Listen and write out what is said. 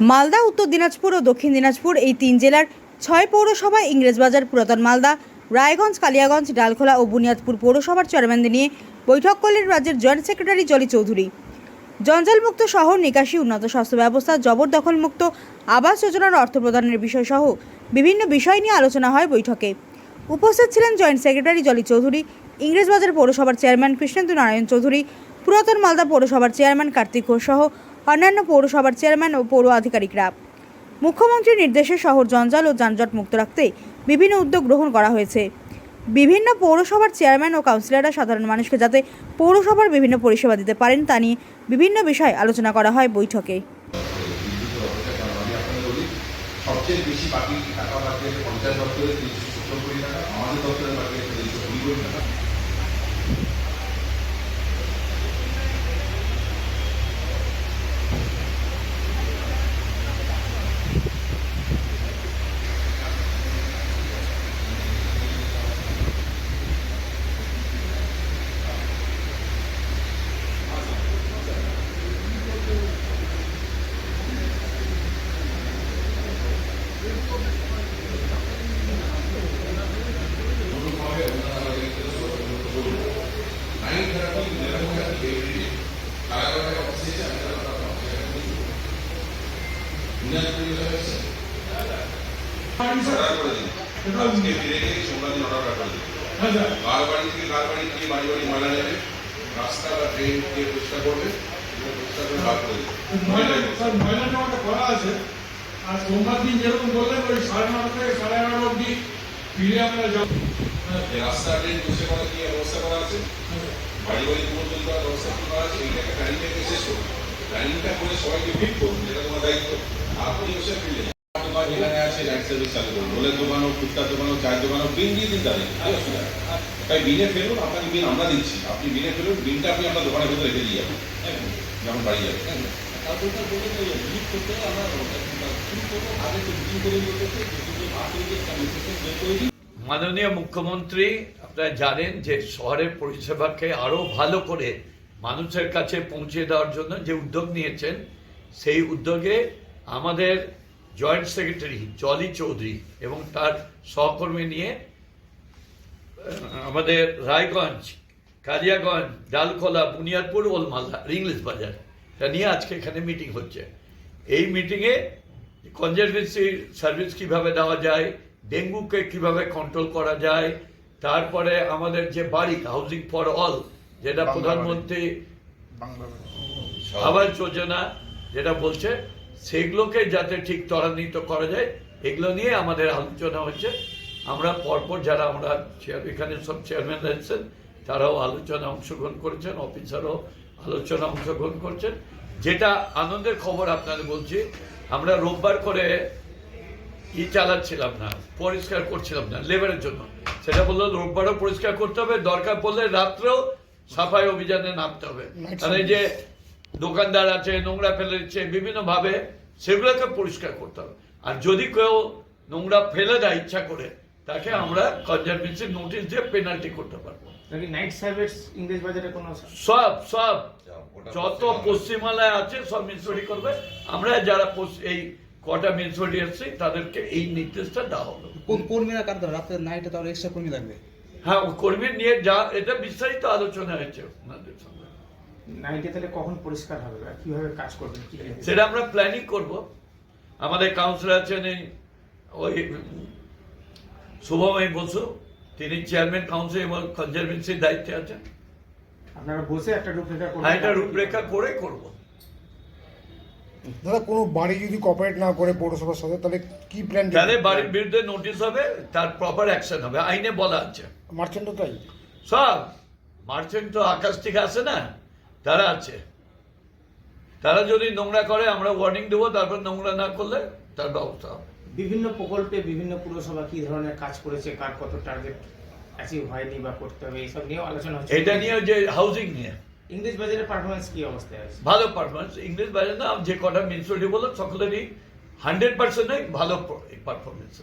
মালদা, উত্তর দিনাজপুর ও দক্ষিণ দিনাজপুর এই তিন জেলার ৬ পৌরসভায় ইংরেজবাজার, পুরাতন মালদা, রায়গঞ্জ, কালিয়াগঞ্জ, ডালখোলা ও বুনিয়াদপুর পৌরসভার চেয়ারম্যানদের নিয়ে বৈঠক করলেন রাজ্যের জয়েন্ট সেক্রেটারি জলি চৌধুরী। জঞ্জালমুক্ত শহর, নিকাশি, উন্নত স্বাস্থ্য ব্যবস্থা, জবরদখলমুক্ত আবাস যোজনার অর্থ প্রদানের বিষয় সহ বিভিন্ন বিষয় নিয়ে আলোচনা হয় বৈঠকে। উপস্থিত ছিলেন জয়েন্ট সেক্রেটারি জলি চৌধুরী, ইংরেজবাজার পৌরসভার চেয়ারম্যান কৃষ্ণেন্দু নারায়ণ চৌধুরী, পুরাতন মালদা পৌরসভার চেয়ারম্যান কার্তিক ঘোষ সহ অন্যান্য পৌরসভার চেয়ারম্যান ও পৌর আধিকারিকরা। মুখ্যমন্ত্রীর নির্দেশে শহর জঞ্জাল ও যানজট মুক্ত রাখতে বিভিন্ন উদ্যোগ গ্রহণ করা হয়েছে। বিভিন্ন পৌরসভার চেয়ারম্যান ও কাউন্সিলররা সাধারণ মানুষকে যাতে পৌরসভার বিভিন্ন পরিষেবা দিতে পারেন তা নিয়ে বিভিন্ন বিষয় আলোচনা করা হয় বৈঠকে। সবচেয়ে বেশি বাকি টাকা বাকি আছে পঞ্চায়েত দপ্তরে ৩৭০ কোটি টাকা, আমাদের দপ্তরে বাকি আছে ৩২০ কোটি টাকা। রাস্তা বা ট্রেন দিয়ে পরিষ্কার করবে, আর সোমবার দিন যেরকম বললেন ওই 9:30 থেকে 11:30 অব্দি ফিরে আমরা যাব। রাস্তা ট্রেন পরিষ্কার করার কি ব্যবস্থা করা আছে, বাড়ি বাড়ি তৈরি করার ব্যবস্থা করা আছে। এইটাকে প্ল্যানিংটাকে শেষ করুন, প্ল্যানিংটা করে সবাইকে ফিট করুন, যেটা তোমার দায়িত্ব। আপনি বসে ফিরলে যেখানে আছে লাইট সার্ভিস চালু করুন, রোলের দোকান হোক, ফুটকার দোকান হোক, চায়ের দোকান হোক, বিল দিয়ে দিন তাদের, কি অসুবিধা। তাই বিলে ফেলুন, আপনাকে বিল আমরা দিচ্ছি, আপনি বিলে ফেলুন, বিলটা আপনি আপনার দোকানের ভেতরে রেখে দিয়ে যাবেন যখন বাড়ি যাবেন। মাননীয় মুখ্যমন্ত্রী আপনারা জানেন যে শহরের পরিষেবাকে আরও ভালো করে মানুষের কাছে পৌঁছে দেওয়ার জন্য যে উদ্যোগ নিয়েছেন, সেই উদ্যোগে আমাদের জয়েন্ট সেক্রেটারি জলি চৌধুরী এবং তার সহকর্মী নিয়ে আমাদের রায়গঞ্জ, কালিয়াগঞ্জ, ডালখোলা, বুনিয়াদপুর, ওল্ড মালদা, ইংলিশ বাজার এটা নিয়ে আজকে এখানে মিটিং হচ্ছে। এই মিটিংয়ে কনজারভেন্সি সার্ভিস কিভাবে দেওয়া যায়, ডেঙ্গুকে কিভাবে কন্ট্রোল করা যায়, তারপরে আমাদের যে বাড়ি হাউজিং ফর অল যেটা প্রধানমন্ত্রী আবাস যোজনা যেটা বলছে, সেগুলোকে যাতে ঠিক ত্বরান্বিত করা যায়, এগুলো নিয়ে আমাদের আলোচনা হচ্ছে। আমরা পরপর যারা আমরা এখানে সব চেয়ারম্যান রয়েছেন তারাও আলোচনা অংশগ্রহণ করেছেন, অফিসারও আলোচনা অংশগ্রহণ করছেন। যেটা আনন্দের খবর আপনাদের বলছি, আমরা রোববার করে চালাচ্ছিলাম না, পরিষ্কার করছিলাম না লেবারের জন্য। সেটা বললো রোববারও পরিষ্কার করতে হবে, দরকার পড়লে রাত্রেও সাফাই অভিযানে নামতে হবে। মানে যে দোকানদার আছে নোংরা ফেলে দিচ্ছে বিভিন্নভাবে, সেগুলোকে পরিষ্কার করতে হবে। আর যদি কেউ নোংরা ফেলে দেয় ইচ্ছা করে, তাকে আমরা কনজারভেন্সি নোটিশ দিয়ে পেনাল্টি করতে পারবো। নাইট সার্ভিস ইংরেজ বাজারে কোনো সব যত পশ্চিমবাংলায় আছে সব মিউনিসিপালিটি করবে। আমরা যারা এই কটা মিউনিসিপালিটি এসেছি তাদেরকে এই নির্দেশটা দেওয়া হলো। কোন কর্মীরা কাজ করে রাতে নাইটে তো এক্সট্রা কর্মী লাগবে? হ্যাঁ, কর্মী নিয়ে যা এটা বিস্তারিত আলোচনা হয়েছে ওনাদের সঙ্গে। নাইটে তাহলে কখন পরিষ্কার হবে, কিভাবে কাজ করবেন সেটা আমরা প্ল্যানিং করব। আমাদের কাউন্সিলর আছেন ওই শুভময় বসু, তিনি চেয়ারম্যান কাউন্সিল এবং কনজারভেন্সির দায়িত্বে আছেন। আপনারা বসে একটা রূপরেখা করবেন? হ্যাঁ, এটা রূপরেখা করে করব। দাদা, কোনো বাড়ি যদি কোঅপারেট না করে পৌরসভার সাথে, তাহলে কি প্ল্যান? তাহলে বাড়ির বিরুদ্ধে নোটিশ হবে, তার প্রপার অ্যাকশন হবে, আইনে বলা আছে। মার্চেন্টও তাই? সব মার্চেন্ট তো আকাশ থেকে আসে না, তারা আছে। তারা যদি নোংরা করে আমরা ওয়ার্নিং দেবো, তারপর নোংরা না করলে তার ব্যবস্থা হবে। বিভিন্ন প্রকল্পে বিভিন্ন পুরসভা কি ধরনের কাজ করেছে, কার কত টার্গেট অ্যাচিভ হয়নি বা করতে হবে, এইসব নিয়েও আলোচনা হচ্ছে। এটা নিয়ে যে হাউজিং নিয়ে ইংলিশ বাজারের পারফরমেন্স কি অবস্থায় আছে? ভালো পারফরমেন্স। ইংলিশ বাজার না, যে কটা মিউনিসিপালিটি বলো সকলেরই 100% ভালো পারফরমেন্স।